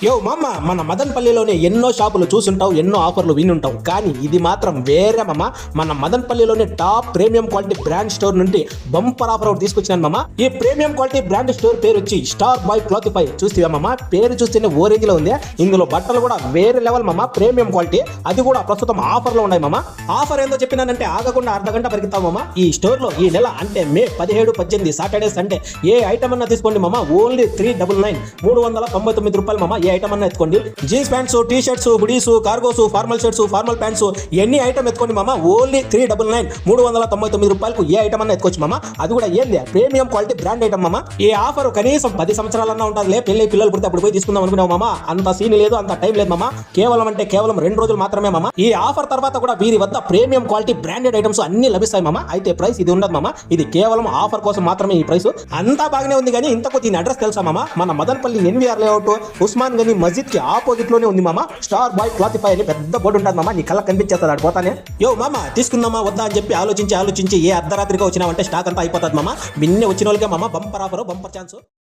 యో మామ, మన మదనపల్లిలోనే ఎన్నో షాపులు చూసుంటావు, ఎన్నో ఆఫర్లు వినుంటావు, కానీ ఇది మాత్రం వేరే మామ. మన మదనపల్లిలోనే top premium quality brand store నుండి బంపర్ ఆఫర్ ఒకటి తీసుకొచ్చాను మామ. ఈ ప్రీమియం క్వాలిటీ బ్రాండ్ స్టోర్ పేరు వచ్చి స్టార్ బాయ్ క్లాతిఫై. చూస్తేవా మామ, పేరు చూస్తేనే ఓ రేంజ్ లో ఉంది. ఇందులో బట్టలు కూడా వేరే లెవెల్ మామ, ప్రీమియం క్వాలిటీ. అది కూడా ప్రస్తుతం ఆఫర్ లో ఉన్నాయి మామ. ఆఫర్ ఏందో చెప్పినానంటే ఆగకుండా అర్ధగంట పరిగెత్తావు మామ. ఈ స్టోర్ లో ఈ నెల అంటే మే 17, 18 సాటర్డే సండే ఏ ఐటమ్ అన్నా తీసుకోండి మామ, ఓన్లీ 399 399 రూపాయలు మామ. ఐటమ్ అన్న ఎత్తుకోండి. Jeans pants, T shirts, hoodies, cargos, formal shirts, formal pants, ఎన్ని ఐటమ్ ఎత్తుకోండి మామ, ఓన్లీ 399 399 రూపాయలకు ఏ ఐటమ్ అన్న ఎత్తుకోవచ్చు మామ. అది కూడా ఏంది, ప్రీమియం క్వాలిటీ బ్రాండ్ ఐటమ్ మామ. ఈ ఆఫర్ కనీసం 10 సంవత్సరాలన్నా ఉంటుందిలే. పెళ్లి పిల్లలు పుడితే అప్పుడు పోయి తీసుకుందాం అనుకున్నావు మామ. అంత సీన్ లేదు, అంత టైం లేదు మామ. కేవలం 2 రోజులు మాత్రమే మామ. ఈ ఆఫర్ తర్వాత కూడా వీరి వద్ద ప్రీమియం క్వాలిటీ బ్రాండెడ్ ఐటమ్స్ అన్ని లభిస్తాయి మామ. అయితే ప్రైస్ ఇది ఉండదు మామ, ఇది కేవలం ఆఫర్ కోసం మాత్రమే. ఈ ప్రైస్ అంతా బాగానే ఉంది, కానీ ఇంతకు దీని అడ్రస్ తెలుసా మామ? మన మదనపల్లి ఎన్వీఆర్ లేఅవుట్ ఉస్మాన్ గని మస్జిద్ కి ఆపోజిట్ లోనే ఉంది మామ. స్టార్ బాయ్ క్లాతిఫై అని పెద్ద బోర్డు ఉంటుంది మామ. నీ కళ్ళ కనిపించేస్తుంది ఆడు పోతానే. యో మామ, తీసుకుందామా వద్దా అని చెప్పి ఆలోచించి ఏ అర్ధరాత్రిగా వచ్చినావంటే స్టాక్ అంతా అయిపోతుంది మామ. నిన్నే వచ్చిన వాళ్ళకే మామ బంపర్ ఆఫర్, బంపర్ ఛాన్స్.